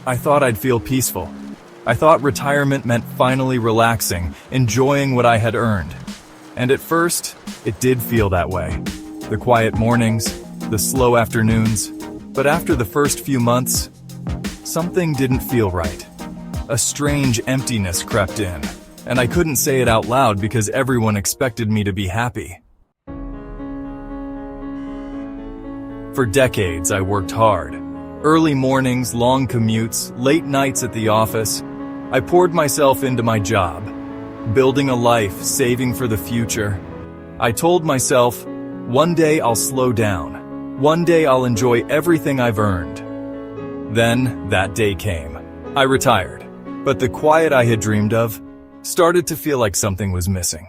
I thought I'd feel peaceful. I thought retirement meant finally relaxing, enjoying what I had earned. And at first, it did feel that way. The quiet mornings, the slow afternoons. But after the first few months, something didn't feel right. A strange emptiness crept in, and I couldn't say it out loud because everyone expected me to be happy. For decades, I worked hard. Early mornings, long commutes, late nights at the office. I poured myself into my job, building a life, saving for the future. I told myself, one day I'll slow down. One day I'll enjoy everything I've earned. Then, that day came. I retired, but the quiet I had dreamed of started to feel like something was missing.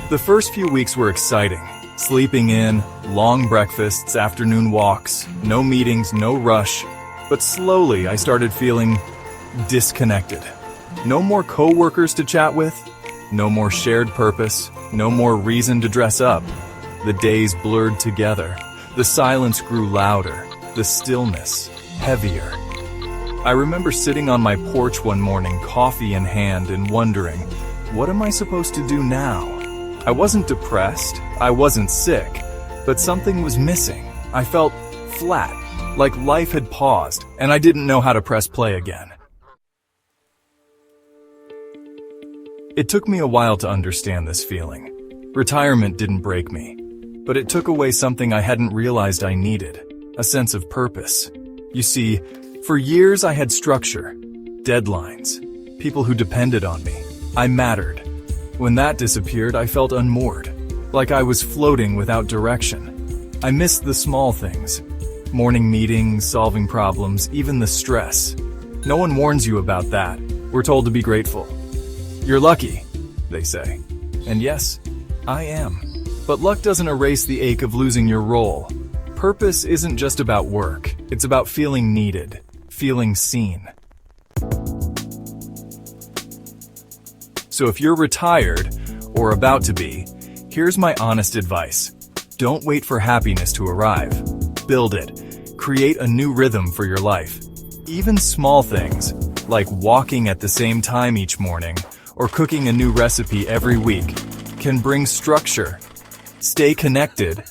The first few weeks were exciting. Sleeping in, long breakfasts, afternoon walks, no meetings, no rush. But slowly I started feeling disconnected. No more coworkers to chat with, no more shared purpose, no more reason to dress up. The days blurred together. The silence grew louder, the stillness heavier. I remember sitting on my porch one morning, coffee in hand, and wondering, what am I supposed to do now? I wasn't depressed, I wasn't sick, but something was missing. I felt flat, like life had paused, and I didn't know how to press play again. It took me a while to understand this feeling. Retirement didn't break me, but it took away something I hadn't realized I needed, a sense of purpose. You see, for years I had structure, deadlines, people who depended on me. I mattered. When that disappeared, I felt unmoored, like I was floating without direction. I missed the small things. Morning meetings, solving problems, even the stress. No one warns you about that. We're told to be grateful. You're lucky, they say. And yes, I am. But luck doesn't erase the ache of losing your role. Purpose isn't just about work. It's about feeling needed, feeling seen. So if you're retired, or about to be, here's my honest advice. Don't wait for happiness to arrive. Build it. Create a new rhythm for your life. Even small things, like walking at the same time each morning, or cooking a new recipe every week, can bring structure. Stay connected.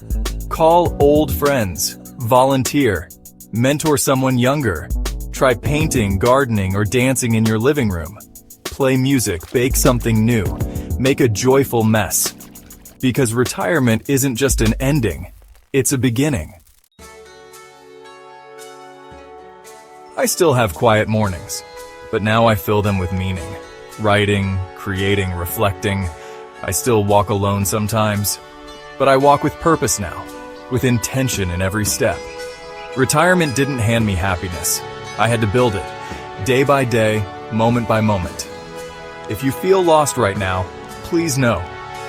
Call old friends. Volunteer. Mentor someone younger. Try painting, gardening, or dancing in your living room. Play music, bake something new, make a joyful mess. Because retirement isn't just an ending, it's a beginning. I still have quiet mornings, but now I fill them with meaning. Writing, creating, reflecting. I still walk alone sometimes, but I walk with purpose now, with intention in every step. Retirement didn't hand me happiness. I had to build it, day by day, moment by moment. If you feel lost right now, please know,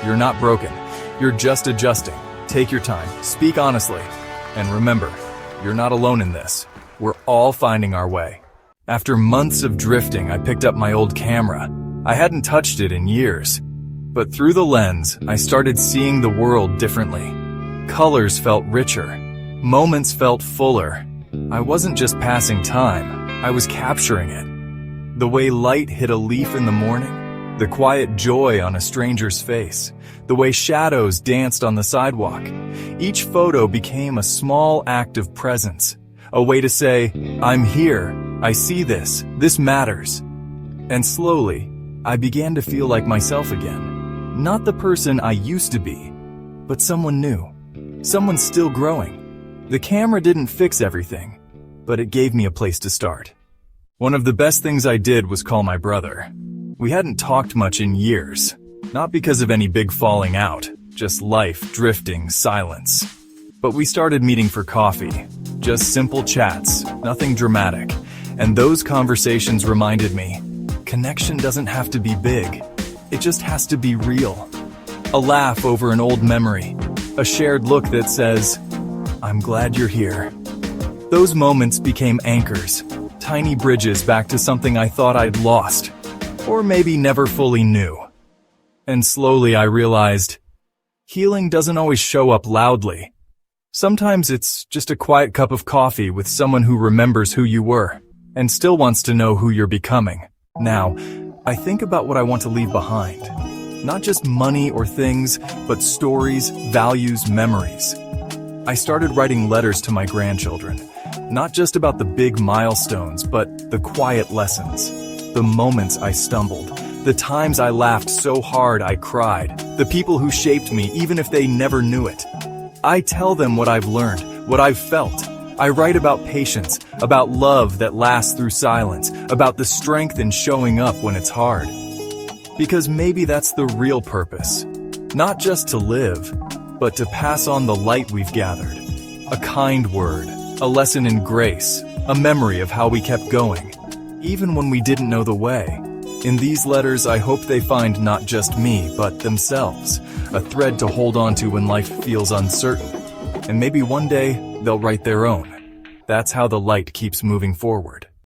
you're not broken. You're just adjusting. Take your time, speak honestly, and remember, you're not alone in this. We're all finding our way. After months of drifting, I picked up my old camera. I hadn't touched it in years. But through the lens, I started seeing the world differently. Colors felt richer. Moments felt fuller. I wasn't just passing time, I was capturing it. The way light hit a leaf in the morning, the quiet joy on a stranger's face, the way shadows danced on the sidewalk. Each photo became a small act of presence, a way to say, I'm here, I see this matters. And slowly, I began to feel like myself again. Not the person I used to be, but someone new, someone still growing. The camera didn't fix everything, but it gave me a place to start. One of the best things I did was call my brother. We hadn't talked much in years, not because of any big falling out, just life, drifting, silence. But we started meeting for coffee, just simple chats, nothing dramatic. And those conversations reminded me, connection doesn't have to be big, it just has to be real. A laugh over an old memory, a shared look that says, I'm glad you're here. Those moments became anchors, tiny bridges back to something I thought I'd lost, or maybe never fully knew. And slowly I realized, healing doesn't always show up loudly. Sometimes it's just a quiet cup of coffee with someone who remembers who you were and still wants to know who you're becoming. Now, I think about what I want to leave behind. Not just money or things, but stories, values, memories. I started writing letters to my grandchildren, not just about the big milestones, but the quiet lessons, the moments I stumbled, the times I laughed so hard I cried, the people who shaped me even if they never knew it. I tell them what I've learned, what I've felt. I write about patience, about love that lasts through silence, about the strength in showing up when it's hard. Because maybe that's the real purpose. Not just to live, but to pass on the light we've gathered. A kind word, a lesson in grace, a memory of how we kept going, even when we didn't know the way. In these letters, I hope they find not just me, but themselves, a thread to hold on to when life feels uncertain. And maybe one day, they'll write their own. That's how the light keeps moving forward.